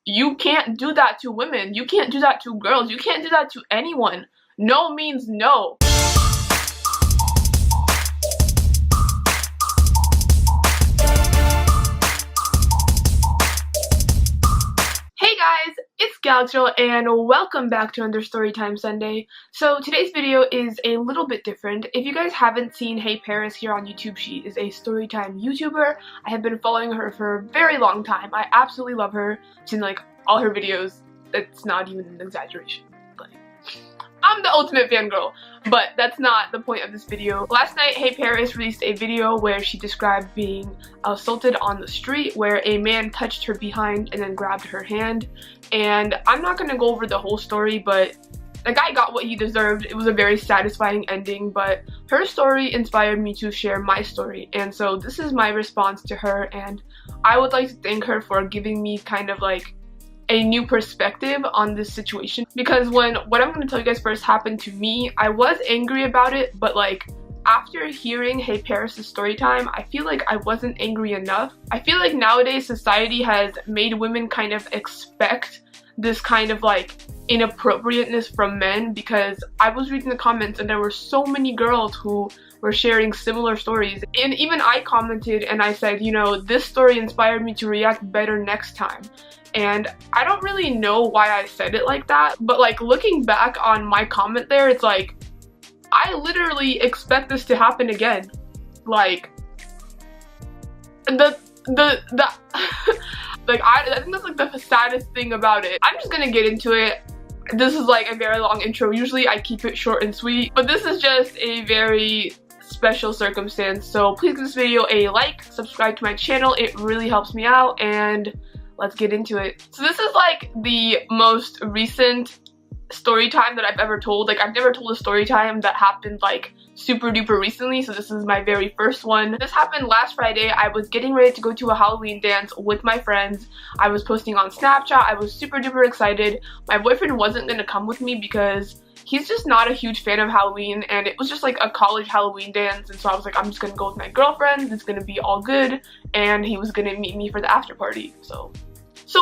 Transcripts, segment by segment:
you can't do that to women. You can't do that to girls. You can't do that to anyone. No means no. Hey guys, it's Galaxy and welcome back to another Storytime Sunday. So today's video is a little bit different. If you guys haven't seen HeyParis here on YouTube, she is a Storytime YouTuber. I have been following her for a very long time. I absolutely love her. I've seen like all her videos. It's not even an exaggeration. Like, I'm the ultimate fangirl, but that's not the point of this video. Last night, HeyParis released a video where she described being assaulted on the street, where a man touched her behind and then grabbed her hand. And I'm not gonna go over the whole story, but the guy got what he deserved. It was a very satisfying ending, but her story inspired me to share my story. And so this is my response to her, and I would like to thank her for giving me kind of like a new perspective on this situation, because when what I'm going to tell you guys first happened to me, I was angry about it, but like after hearing HeyParis' story time, I feel like I wasn't angry enough. I feel like nowadays society has made women kind of expect this kind of like inappropriateness from men, because I was reading the comments and there were so many girls who were sharing similar stories, and even I commented and I said, you know, this story inspired me to react better next time. And I don't really know why I said it like that, but like looking back on my comment there, it's like I literally expect this to happen again. Like the like I think that's like the saddest thing about it. I'm just gonna get into it. This is like a very long intro. Usually I keep it short and sweet, but this is just a very special circumstance. So please give this video a like, subscribe to my channel. It really helps me out, and let's get into it. So this is like the most recent story time that I've ever told. Like I've never told a story time that happened like super duper recently, so this is my very first one. This happened last Friday. I was getting ready to go to a Halloween dance with my friends. I was posting on Snapchat. I was super duper excited. My boyfriend wasn't gonna come with me because he's just not a huge fan of Halloween, and it was just like a college Halloween dance, and so I was like, I'm just gonna go with my girlfriend. It's gonna be all good, and he was gonna meet me for the after party. So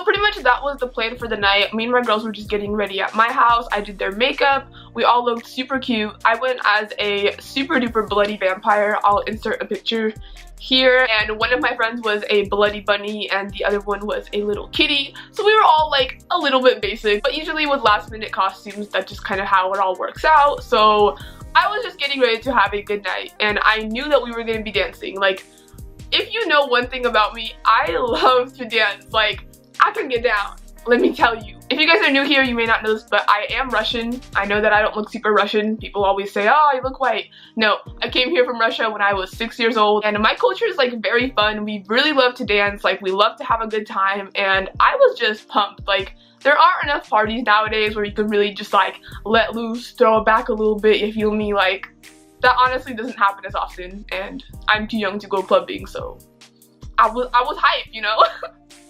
pretty much that was the plan for the night. Me and my girls were just getting ready at my house. I did their makeup. We all looked super cute. I went as a super duper bloody vampire. I'll insert a picture here. And one of my friends was a bloody bunny and the other one was a little kitty. So we were all like a little bit basic, but usually with last minute costumes, that's just kind of how it all works out. So I was just getting ready to have a good night, and I knew that we were going to be dancing. Like, if you know one thing about me, I love to dance. Like, I can get down, let me tell you. If you guys are new here, you may not know this, but I am Russian. I know that I don't look super Russian. People always say, oh, you look white. No, I came here from Russia when I was 6 years old, and my culture is like very fun. We really love to dance, like we love to have a good time, and I was just pumped. Like, there aren't enough parties nowadays where you can really just like let loose, throw it back a little bit, you feel me? Like, that honestly doesn't happen as often, and I'm too young to go clubbing, so I was hyped, you know?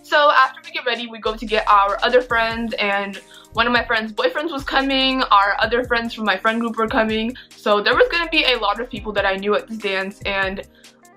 So after we get ready, we go to get our other friends, and one of my friends' boyfriends was coming. Our other friends from my friend group were coming. So there was going to be a lot of people that I knew at this dance, and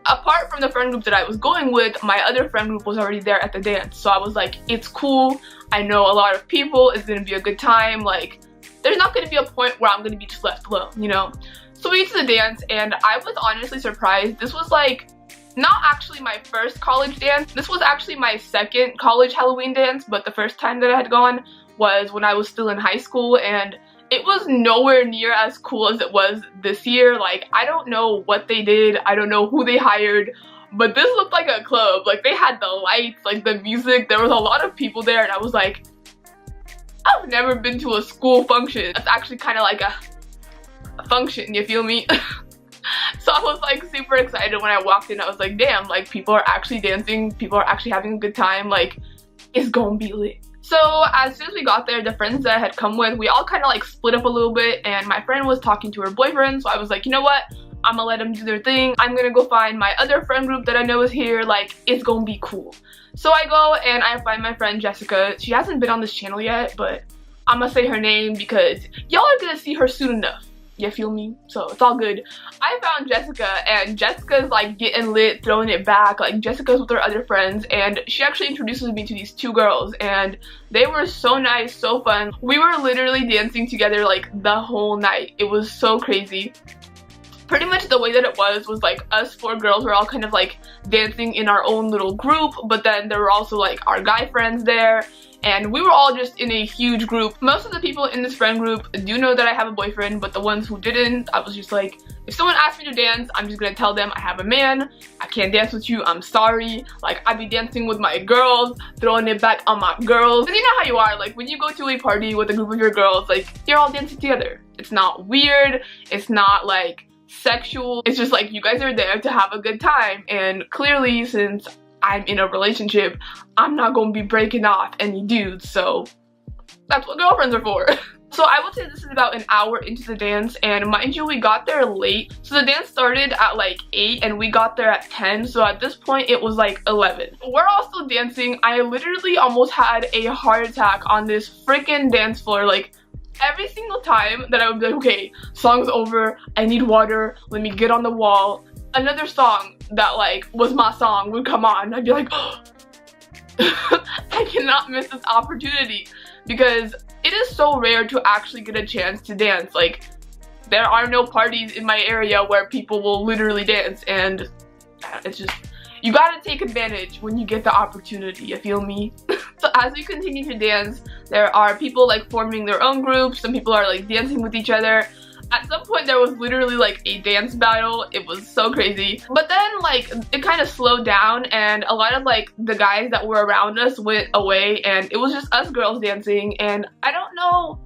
apart from the friend group that I was going with, my other friend group was already there at the dance. So I was like, it's cool. I know a lot of people. It's going to be a good time. Like, there's not going to be a point where I'm going to be just left alone, you know? So we get to the dance, and I was honestly surprised. This was like not actually my first college dance. This was actually my second college Halloween dance, but the first time that I had gone was when I was still in high school, and it was nowhere near as cool as it was this year. Like, I don't know what they did, I don't know who they hired, but this looked like a club. Like, they had the lights, like the music, there was a lot of people there, and I was like, I've never been to a school function. It's actually kind of like a function, you feel me? So I was like super excited when I walked in. I was like, damn, like people are actually dancing, people are actually having a good time, like it's gonna be lit. So as soon as we got there, the friends that I had come with, we all kind of like split up a little bit, and my friend was talking to her boyfriend, so I was like, you know what, I'm gonna let them do their thing. I'm gonna go find my other friend group that I know is here, like it's gonna be cool. So I go and I find my friend Jessica. She hasn't been on this channel yet, but I'm gonna say her name because y'all are gonna see her soon enough. You feel me? So it's all good. I found Jessica, and Jessica's like getting lit, throwing it back. Like Jessica's with her other friends, and she actually introduces me to these 2 girls, and they were so nice, so fun. We were literally dancing together like the whole night. It was so crazy. Pretty much the way that it was like us 4 girls were all kind of like dancing in our own little group, but then there were also like our guy friends there, and we were all just in a huge group. Most of the people in this friend group do know that I have a boyfriend, but the ones who didn't, I was just like, if someone asks me to dance, I'm just gonna tell them I have a man, I can't dance with you, I'm sorry. Like, I'd be dancing with my girls, throwing it back on my girls. And you know how you are, like when you go to a party with a group of your girls, like you're all dancing together. It's not weird, it's not like sexual, it's just like you guys are there to have a good time. And clearly, since I'm in a relationship, I'm not gonna be breaking off any dudes, so that's what girlfriends are for. So I would say this is about an hour into the dance, and mind you, we got there late. So the dance started at like 8 and we got there at 10, so at this point it was like 11. We're all still dancing. I literally almost had a heart attack on this freaking dance floor. Like every single time that I would be like, okay, song's over, I need water, let me get on the wall, another song that like was my song would come on. I'd be like, oh, I cannot miss this opportunity, because it is so rare to actually get a chance to dance. Like there are no parties in my area where people will literally dance, and it's just, you gotta take advantage when you get the opportunity, you feel me? So as we continue to dance, there are people like forming their own groups, some people are like dancing with each other. At some point there was literally like a dance battle. It was so crazy. But then like it kind of slowed down, and a lot of like the guys that were around us went away, and it was just us girls dancing. And I don't know,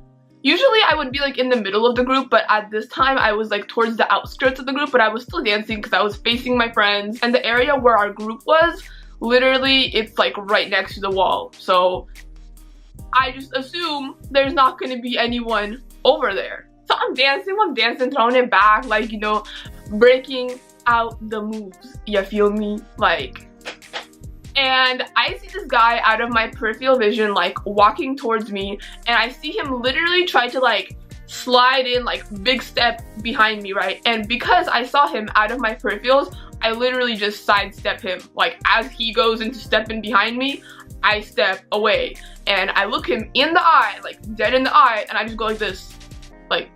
usually I would be like in the middle of the group, but at this time I was like towards the outskirts of the group, but I was still dancing because I was facing my friends. And the area where our group was, literally it's like right next to the wall, so I just assume there's not going to be anyone over there. So I'm dancing, throwing it back, like, you know, breaking out the moves, you feel me? Like, and I see this guy out of my peripheral vision like walking towards me, and I see him literally try to like slide in, like big step behind me, right? And because I saw him out of my peripherals, I literally just sidestep him. Like as he goes into stepping behind me, I step away and I look him in the eye, like dead in the eye, and I just go like this, like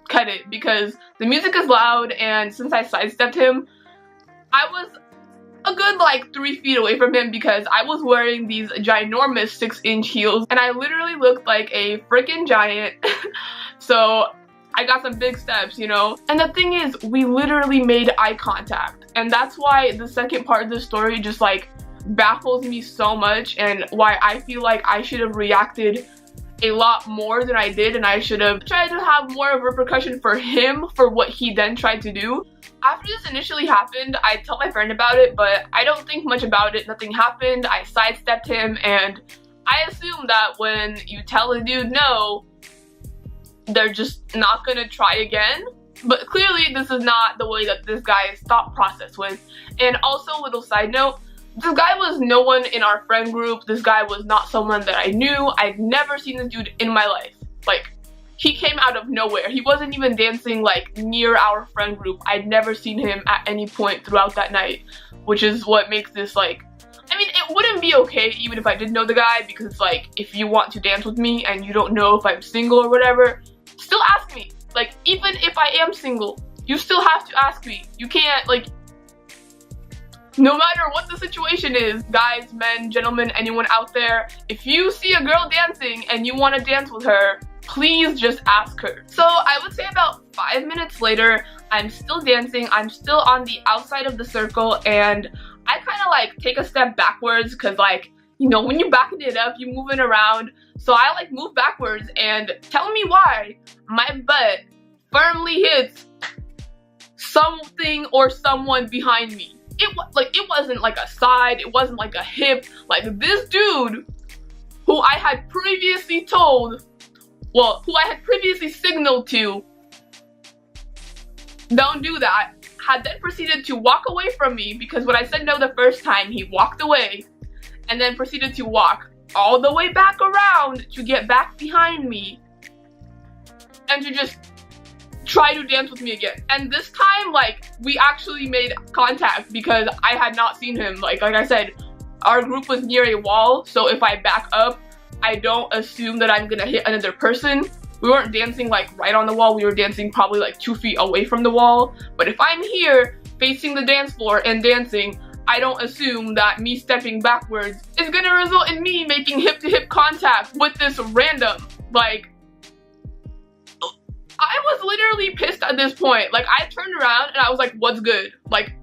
cut it, because the music is loud, and since I sidestepped him, I was a good like 3 feet away from him because I was wearing these ginormous 6-inch heels, and I literally looked like a freaking giant. So I got some big steps, you know? And the thing is, we literally made eye contact, and that's why the second part of the story just like baffles me so much, and why I feel like I should have reacted a lot more than I did, and I should have tried to have more of a repercussion for him for what he then tried to do. After this initially happened, I told my friend about it, but I don't think much about it. Nothing happened. I sidestepped him, and I assume that when you tell a dude no, they're just not gonna try again. But clearly this is not the way that this guy's thought process went. And also, little side note, this guy was no one in our friend group. This guy was not someone that I knew. I'd never seen this dude in my life. Like, he came out of nowhere. He wasn't even dancing like near our friend group. I'd never seen him at any point throughout that night, which is what makes this like, I mean, it wouldn't be okay even if I did know the guy, because like, if you want to dance with me and you don't know if I'm single or whatever, still ask me. Like, even if I am single, you still have to ask me. You can't, like, no matter what the situation is, guys, men, gentlemen, anyone out there, if you see a girl dancing and you want to dance with her, please just ask her. So I would say about 5 minutes later, I'm still dancing, I'm still on the outside of the circle, and I kind of like take a step backwards because, like, you know, when you're backing it up, you're moving around. So I like move backwards, and tell me why my butt firmly hits something or someone behind me. It wasn't like a side, it wasn't like a hip. Like, this dude who I had previously told, well, who I had previously signaled to, don't do that, had then proceeded to walk away from me, because when I said no the first time, he walked away and then proceeded to walk all the way back around to get back behind me and to just try to dance with me again. And this time, like, we actually made contact because I had not seen him. Like I said, our group was near a wall, so if I back up, I don't assume that I'm gonna hit another person. We weren't dancing like right on the wall, we were dancing probably like 2 feet away from the wall. But if I'm here facing the dance floor and dancing, I don't assume that me stepping backwards is gonna result in me making hip-to-hip contact with this random. Like, I was literally pissed at this point. Like, I turned around and I was like, what's good? Like,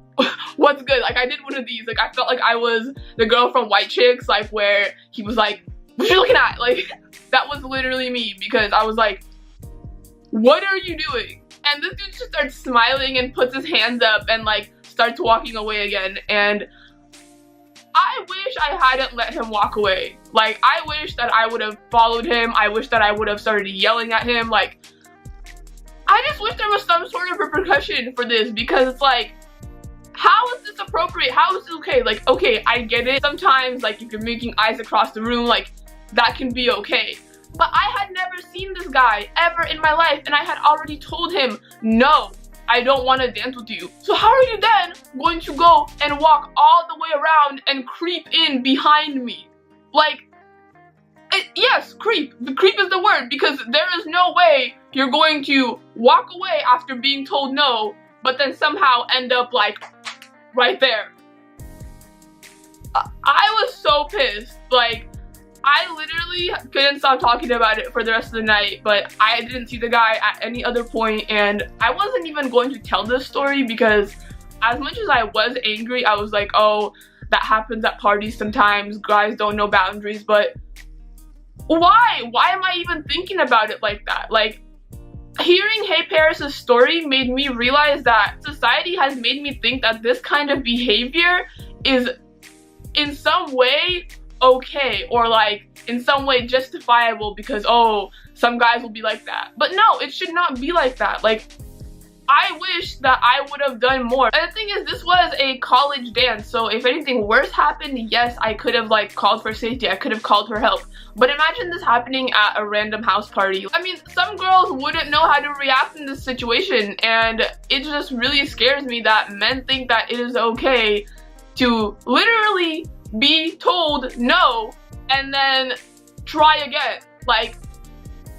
what's good? Like, I did one of these. Like, I felt like I was the girl from White Chicks, like, where he was like, what you looking at? Like, that was literally me, because I was like, what are you doing? And this dude just starts smiling and puts his hands up and like starts walking away again. And I wish I hadn't let him walk away. Like, I wish that I would have followed him. I wish that I would have started yelling at him. Like, I just wish there was some sort of repercussion for this, because it's like, how is this appropriate? How is this okay? Like, okay, I get it. Sometimes, like, if you're making eyes across the room, like, that can be okay. But I had never seen this guy ever in my life, and I had already told him, no, I don't want to dance with you. So how are you then going to go and walk all the way around and creep in behind me? Like, yes, creep. The creep is the word, because there is no way you're going to walk away after being told no, but then somehow end up like right there. I was so pissed. Like, I literally couldn't stop talking about it for the rest of the night, but I didn't see the guy at any other point, and I wasn't even going to tell this story, because as much as I was angry, I was like, oh, that happens at parties sometimes. Guys don't know boundaries. But why? Why am I even thinking about it like that? Like, hearing HeyParis' story made me realize that society has made me think that this kind of behavior is in some way okay, or like in some way justifiable, because oh, some guys will be like that. But no, it should not be like that. Like, I wish that I would have done more. And the thing is, this was a college dance, so if anything worse happened, yes, I could have like called for safety. I could have called for help. But imagine this happening at a random house party. I mean, some girls wouldn't know how to react in this situation, and it just really scares me that men think that it is okay to literally be told no and then try again. Like,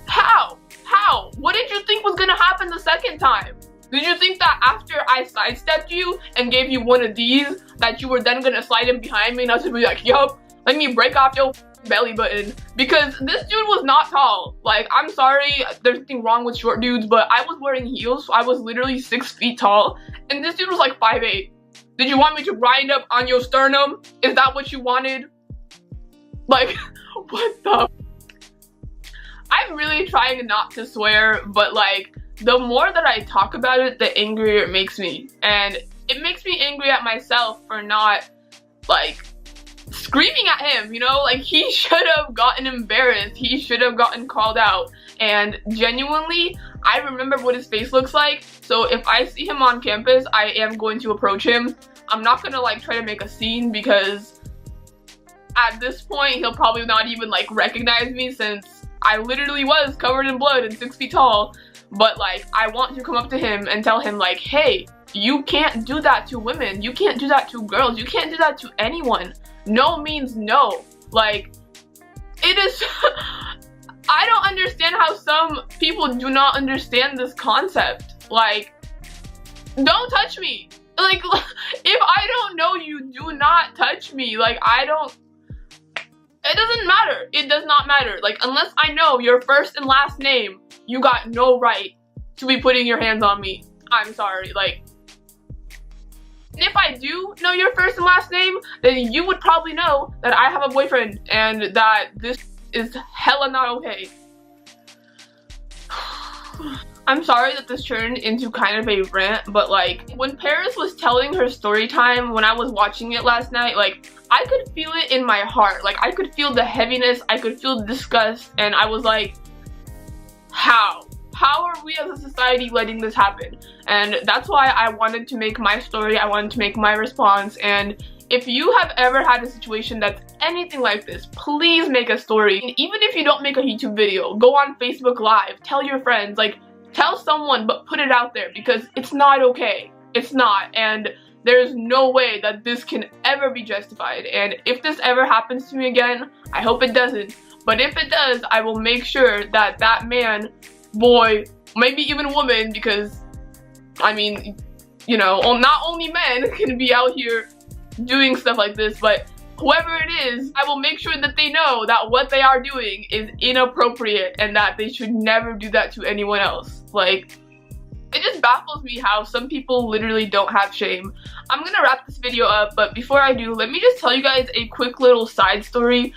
how? How? What did you think was gonna happen the second time? Did you think that after I sidestepped you and gave you one of these, that you were then gonna slide in behind me and I was gonna be like, yup, let me break off your belly button? Because this dude was not tall. Like, I'm sorry, there's nothing wrong with short dudes, but I was wearing heels, so I was literally 6 feet tall, and this dude was like 5'8". Did you want me to grind up on your sternum? Is that what you wanted? Like, what the? I'm really trying not to swear, but like, the more that I talk about it, the angrier it makes me. And it makes me angry at myself for not, like, screaming at him, you know? Like, he should have gotten embarrassed. He should have gotten called out. And genuinely, I remember what his face looks like. So if I see him on campus, I am going to approach him. I'm not gonna like try to make a scene, because at this point, he'll probably not even like recognize me, since I literally was covered in blood and 6 feet tall. But like, I want to come up to him and tell him like, hey, you can't do that to women. You can't do that to girls. You can't do that to anyone. No means no. Like, it is... I don't understand how some people do not understand this concept. Like, don't touch me. Like, if I don't know you, do not touch me. Like, I don't... It doesn't matter. It does not matter. Like, unless I know your first and last name, you got no right to be putting your hands on me. I'm sorry. Like, if I do know your first and last name, then you would probably know that I have a boyfriend and that this is hella not okay. I'm sorry that this turned into kind of a rant, but like, when Paris was telling her story time, when I was watching it last night, like, I could feel it in my heart. Like, I could feel the heaviness, I could feel the disgust, and I was like, how? How are we as a society letting this happen? And that's why I wanted to make my story, I wanted to make my response. And if you have ever had a situation that's anything like this, please make a story. And even if you don't make a YouTube video, go on Facebook Live, tell your friends, like, tell someone, but put it out there, because it's not okay. It's not, and there's no way that this can ever be justified. And if this ever happens to me again, I hope it doesn't, but if it does, I will make sure that that man, boy, maybe even woman, because I mean, you know, not only men can be out here doing stuff like this, but whoever it is, I will make sure that they know that what they are doing is inappropriate and that they should never do that to anyone else. Like, it just baffles me how some people literally don't have shame. I'm gonna wrap this video up, but before I do, let me just tell you guys a quick little side story.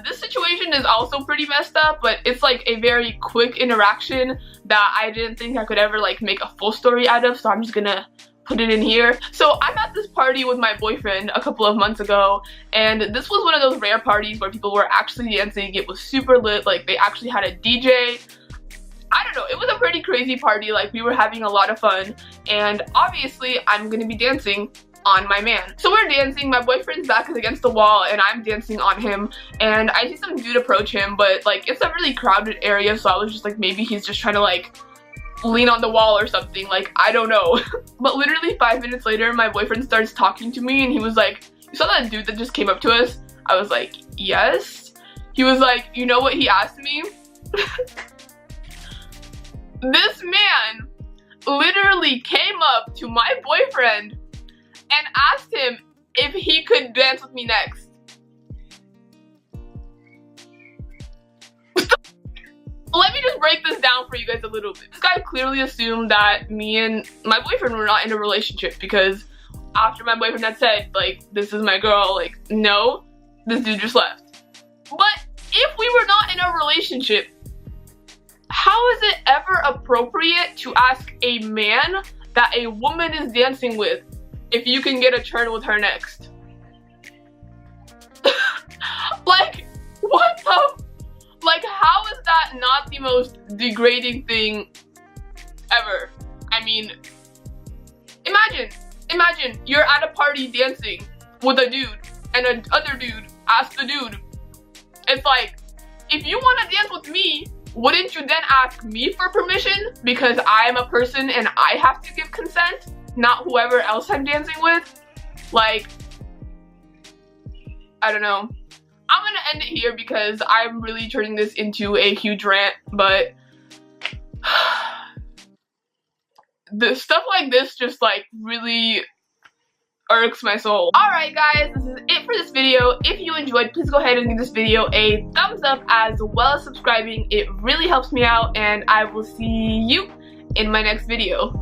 This situation is also pretty messed up, but it's like a very quick interaction that I didn't think I could ever like make a full story out of, so I'm just gonna put it in here. So I'm at this party with my boyfriend a couple of months ago, and this was one of those rare parties where people were actually dancing. It was super lit, like they actually had a DJ. I don't know, it was a pretty crazy party, like we were having a lot of fun, and obviously I'm gonna be dancing on my man. So we're dancing, my boyfriend's back is against the wall and I'm dancing on him, and I see some dude approach him, but like it's a really crowded area, so I was just like, maybe he's just trying to like lean on the wall or something, like I don't know. But literally 5 minutes later, my boyfriend starts talking to me and he was like, you saw that dude that just came up to us? I was like, yes. He was like, you know what he asked me? This man literally came up to my boyfriend and asked him if he could dance with me next. Let me just break this down for you guys a little bit. This guy clearly assumed that me and my boyfriend were not in a relationship, because after my boyfriend had said, like, this is my girl, like, no, this dude just left. But if we were not in a relationship, how is it ever appropriate to ask a man that a woman is dancing with if you can get a turn with her next? Like, what the? Like, how is that not the most degrading thing ever? I mean, imagine you're at a party dancing with a dude, and another dude asks the dude. It's like, if you want to dance with me, wouldn't you then ask me for permission? Because I am a person and I have to give consent, not whoever else I'm dancing with. Like, I don't know. I'm gonna end it here because I'm really turning this into a huge rant, but the stuff like this just like really irks my soul. Alright guys, this is it for this video. If you enjoyed, please go ahead and give this video a thumbs up as well as subscribing. It really helps me out, and I will see you in my next video.